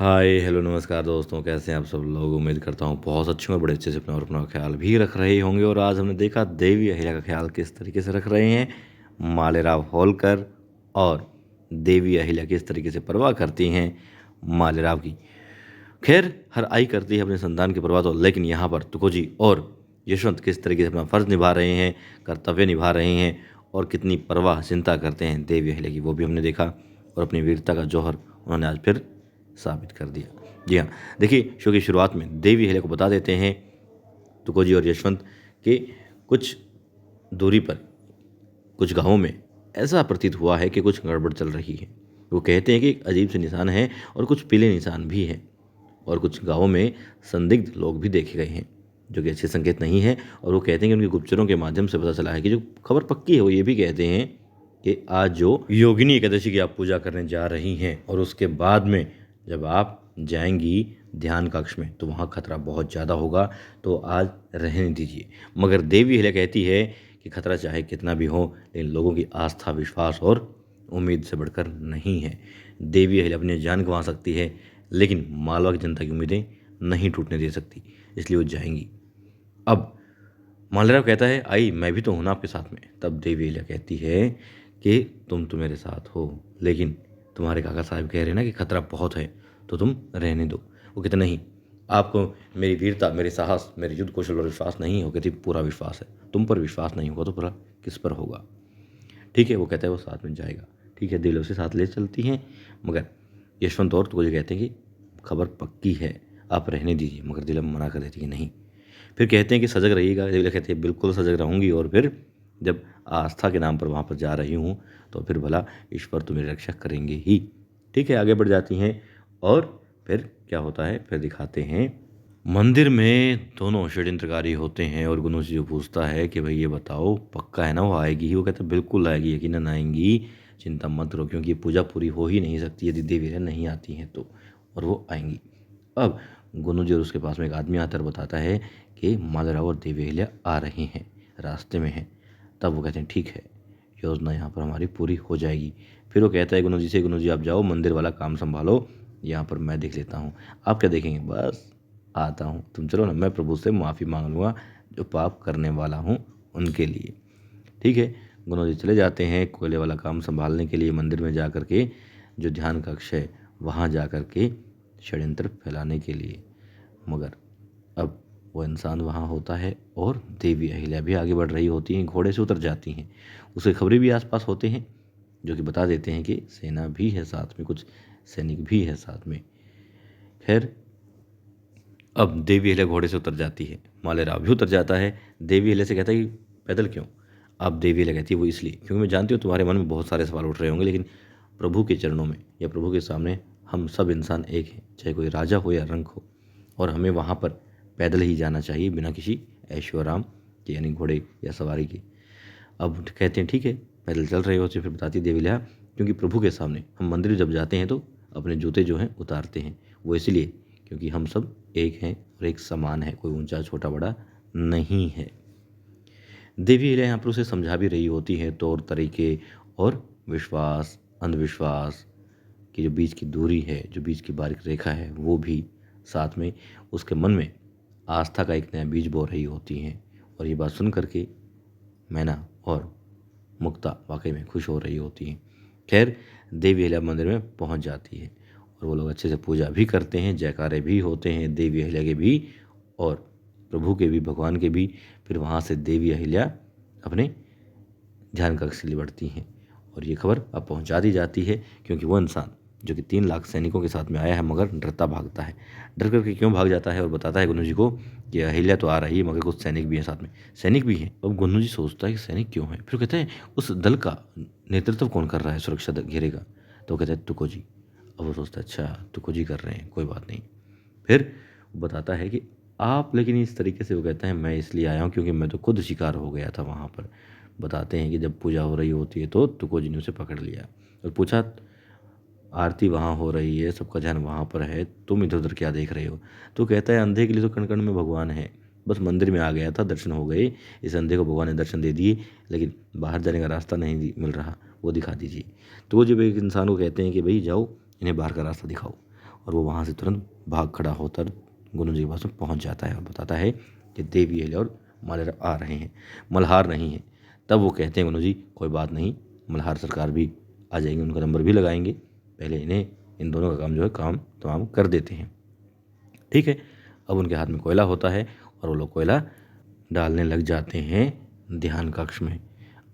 Hi hello नमस्कार दोस्तों, कैसे हैं आप सब लोग। उम्मीद करता हूँ बहुत अच्छे और बड़े अच्छे से अपना ख्याल भी रख रहे होंगे। और आज हमने देखा देवी अहिल्या का ख्याल किस तरीके से रख रहे हैं मालेराव होलकर, और देवी अहिल्या किस तरीके से परवाह करती हैं मालेराव की। खैर, हर आई करती है अपने संतान की परवाह तो, लेकिन यहाँ पर तुकोजी और यशवंत किस तरीके से अपना फ़र्ज़ निभा रहे हैं, कर्तव्य निभा रहे हैं, और कितनी परवाह चिंता करते हैं देवी अहिल्या की, वो भी हमने देखा। और अपनी वीरता का जौहर उन्होंने आज फिर साबित कर दिया। जी हाँ, देखिए शो की शुरुआत में देवी अहिल्या को बता देते हैं तुकोजी और यशवंत के कुछ दूरी पर कुछ गांवों में ऐसा प्रतीत हुआ है कि कुछ गड़बड़ चल रही है। वो कहते हैं कि एक अजीब से निशान है और कुछ पीले निशान भी हैं, और कुछ गांवों में संदिग्ध लोग भी देखे गए हैं, जो कि अच्छे संकेत नहीं है। और वो कहते हैं कि उनके गुप्तचरों के माध्यम से पता चला है कि जो खबर पक्की है वो ये भी कहते हैं कि आज जो योगिनी एकादशी की आप पूजा करने जा रही हैं, और उसके बाद में जब आप जाएंगी ध्यान कक्ष में तो वहाँ खतरा बहुत ज़्यादा होगा, तो आज रहने दीजिए। मगर देवी अहिल्या कहती है कि खतरा चाहे कितना भी हो, लेकिन लोगों की आस्था, विश्वास और उम्मीद से बढ़कर नहीं है। देवी अहिल्या अपनी जान गंवा सकती है, लेकिन मालवा की जनता की उम्मीदें नहीं टूटने दे सकती, इसलिए वो जाएंगी। अब मालेराव कहता है, आई मैं भी तो हूं ना आपके साथ में। तब देवी अहिल्या कहती है कि तुम तो मेरे साथ हो, लेकिन तुम्हारे काका साहब कह रहे हैं ना कि खतरा बहुत है, तो तुम रहने दो। वो कहते नहीं, आपको मेरी वीरता, मेरे साहस, मेरे युद्ध कौशल पर विश्वास नहीं हो। कहती पूरा विश्वास है। तुम पर विश्वास नहीं होगा तो पूरा किस पर होगा। ठीक है, वो कहता है वो साथ में जाएगा। ठीक है, दिल उसे साथ ले चलती हैं। मगर यशवंत और तुझे कहते हैं कि खबर पक्की है, आप रहने दीजिए। मगर दिलम मना कर देती है कि नहीं। फिर कहते हैं कि सजग रहिएगा। दिल कहते हैं बिल्कुल सजग रहूँगी, और फिर जब आस्था के नाम पर वहाँ पर जा रही हूँ तो फिर भला ईश्वर तो मेरी रक्षा करेंगे ही। ठीक है, आगे बढ़ जाती हैं। और फिर क्या होता है, फिर दिखाते हैं मंदिर में दोनों षड्यंत्रकारी होते हैं। और गुनु जी पूछता है कि भाई ये बताओ पक्का है ना वो आएगी ही। वो कहता है बिल्कुल आएगी, यकीनन आएंगी, चिंता मत करो, क्योंकि ये पूजा पूरी हो ही नहीं सकती यदि देवी नहीं आती हैं तो, और वो आएंगी। अब गुनु जी और उसके पास में एक आदमी आता है और बताता है कि मालेराव और देवी अहिल्या आ रहे हैं, रास्ते में हैं। तब वो कहते हैं ठीक है, योजना यहाँ पर हमारी पूरी हो जाएगी। फिर वो कहता है गुनु जी से, गुनु जी आप जाओ मंदिर वाला काम संभालो, यहाँ पर मैं देख लेता हूँ। आप क्या देखेंगे, बस आता हूँ, तुम चलो ना, मैं प्रभु से माफ़ी मांग लूँगा जो पाप करने वाला हूँ उनके लिए। ठीक है, गुरु जी चले जाते हैं कोयले वाला काम संभालने के लिए, मंदिर में जा कर के जो ध्यान कक्ष है वहाँ जा कर के षड्यंत्र फैलाने के लिए। मगर अब वो इंसान वहाँ होता है, और देवी अहिल्या भी आगे बढ़ रही होती हैं, घोड़े से उतर जाती हैं। उसके खबरें भी आसपास होते हैं जो कि बता देते हैं कि सेना भी है साथ में, कुछ सैनिक भी है साथ में। खैर, अब देवी अहिल्या घोड़े से उतर जाती है, मालेराव भी उतर जाता है। देवी अहिल्या से कहता है कि पैदल क्यों। अब देवी अहिल्या कहती है वो इसलिए क्योंकि मैं जानती हूँ तुम्हारे मन में बहुत सारे सवाल उठ रहे होंगे, लेकिन प्रभु के चरणों में या प्रभु के सामने हम सब इंसान एक हैं, चाहे कोई राजा हो या रंक हो, और हमें वहाँ पर पैदल ही जाना चाहिए बिना किसी ऐशो आराम के, यानी घोड़े या सवारी के। अब कहते हैं ठीक है, पैदल चल रहे होते। फिर बताती देवी अहिल्या क्योंकि प्रभु के सामने हम मंदिर जब जाते हैं तो अपने जूते जो हैं उतारते हैं, वो इसलिए क्योंकि हम सब एक हैं और एक समान है, कोई ऊंचा छोटा बड़ा नहीं है। देवी अहिल्या यहाँ पर उसे समझा भी रही होती है तौर तरीके और विश्वास अंधविश्वास की जो बीच की दूरी है, जो बीच की बारीक रेखा है, वो भी साथ में उसके मन में आस्था का एक नया बीज बो रही होती हैं। और ये बात सुन करके मैना और मुक्ता वाकई में खुश हो रही होती हैं। खैर, देवी अहिल्या मंदिर में पहुंच जाती है, और वो लोग अच्छे से पूजा भी करते हैं, जयकारे भी होते हैं देवी अहिल्या के भी और प्रभु के भी, भगवान के भी। फिर वहाँ से देवी अहिल्या अपने ध्यान कक्ष के लिए बढ़ती हैं, और ये खबर अब पहुँचा दी जाती है, क्योंकि वो इंसान जो कि 3 लाख सैनिकों के साथ में आया है, मगर डरता भागता है। डर करके क्यों भाग जाता है, और बताता है गुरु जी को कि अहिल्या तो आ रही है, मगर कुछ सैनिक भी हैं साथ में। सैनिक भी हैं। अब गुरु जी सोचता है कि सैनिक क्यों हैं। फिर कहते हैं उस दल का नेतृत्व कौन कर रहा है, सुरक्षा घेरे का। तो कहते हैं तुको जी। अब वो सोचता है अच्छा तुको जी कर रहे हैं, कोई बात नहीं। फिर वो बताता है कि आप, लेकिन इस तरीके से वो कहता है मैं इसलिए आया हूँ क्योंकि मैं तो खुद शिकार हो गया था वहाँ पर। बताते हैं कि जब पूजा हो रही होती है तो तुको जी ने उसे पकड़ लिया और पूछा आरती वहाँ हो रही है, सबका ध्यान वहाँ पर है, तुम इधर उधर क्या देख रहे हो। तो कहता है अंधे के लिए तो कण कण में भगवान है, बस मंदिर में आ गया था, दर्शन हो गए, इस अंधे को भगवान ने दर्शन दे दिए, लेकिन बाहर जाने का रास्ता नहीं मिल रहा, वो दिखा दीजिए। तो वो जब एक इंसान को कहते हैं कि भाई जाओ इन्हें बाहर का रास्ता दिखाओ, और वो वहाँ से तुरंत भाग खड़ा होकर गुरु जी के पास में पहुँच जाता है और बताता है कि देवी अहिल्या और मालेराव आ रहे हैं, मल्हार नहीं है। तब वो कहते हैं गुरु जी कोई बात नहीं, मल्हार सरकार भी आ जाएंगे, उनका नंबर भी लगाएंगे, पहले इन्हें इन दोनों का काम जो है काम तमाम कर देते हैं। ठीक है, अब उनके हाथ में कोयला होता है और वो लोग कोयला डालने लग जाते हैं ध्यान कक्ष में।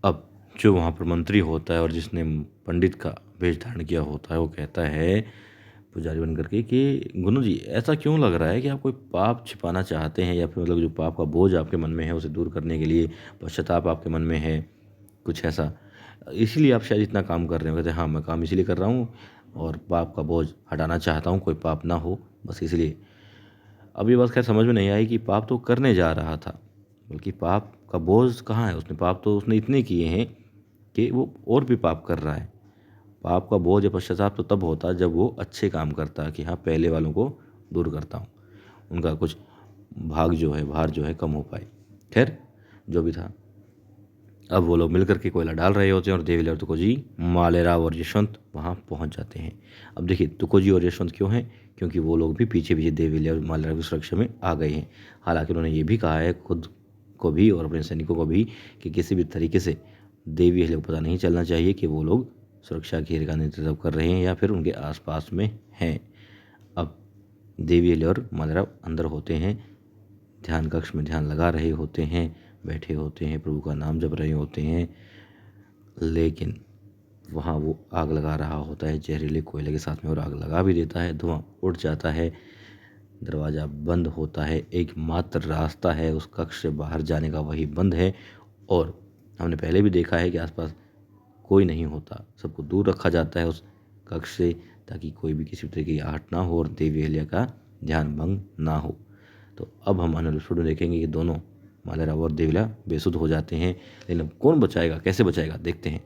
अब जो वहाँ पर मंत्री होता है और जिसने पंडित का वेश धारण किया होता है वो कहता है पुजारी बन करके कि गुरु जी ऐसा क्यों लग रहा है कि आप कोई पाप छिपाना चाहते हैं, या फिर मतलब जो पाप का बोझ आपके मन में है उसे दूर करने के लिए पश्चाताप आपके मन में है, कुछ ऐसा, इसीलिए आप शायद इतना काम कर रहे हो। कहते हैं हाँ, मैं काम इसीलिए कर रहा हूँ और पाप का बोझ हटाना चाहता हूँ, कोई पाप ना हो, बस इसलिए। अब ये बात खैर समझ में नहीं आई कि पाप तो करने जा रहा था, बल्कि पाप का बोझ कहाँ है, उसने पाप तो उसने इतने किए हैं कि वो और भी पाप कर रहा है। पाप का बोझ या पश्चाताप तो तब होता जब वो अच्छे काम करता कि हाँ पहले वालों को दूर करता हूँ, उनका कुछ भाग जो है भार जो है कम हो पाए। खैर जो भी था, अब वो लोग मिलकर के कोयला डाल रहे होते हैं और देवीलाल और तुकोजी, मालेराव और यशवंत वहाँ पहुँच जाते हैं। अब देखिए तुकोजी और यशवंत क्यों हैं, क्योंकि वो लोग भी पीछे पीछे देवीलाल और मालेराव की सुरक्षा में आ गए हैं। हालांकि उन्होंने ये भी कहा है खुद को भी और अपने सैनिकों को भी कि किसी भी तरीके से देवी अहिल्या को पता नहीं चलना चाहिए कि वो लोग सुरक्षा घेरे का नेतृत्व कर रहे हैं या फिर उनके आसपास में हैं। अब देवी अहिल्या और मालेराव अंदर होते हैं, ध्यान कक्ष में ध्यान लगा रहे होते हैं, बैठे होते हैं, प्रभु का नाम जप रहे होते हैं, लेकिन वहाँ वो आग लगा रहा होता है जहरीले कोयले के साथ में, और आग लगा भी देता है, धुआं उड़ जाता है, दरवाज़ा बंद होता है, एकमात्र रास्ता है उस कक्ष से बाहर जाने का वही बंद है। और हमने पहले भी देखा है कि आसपास कोई नहीं होता, सबको दूर रखा जाता है उस कक्ष से ताकि कोई भी किसी तरह की आहट ना हो और देवी अहिल्या का ध्यान भंग ना हो। तो अब हम आने वाले एपिसोड में देखेंगे कि दोनों मालेराव और देवीला बेसुध हो जाते हैं, लेकिन अब कौन बचाएगा, कैसे बचाएगा, देखते हैं।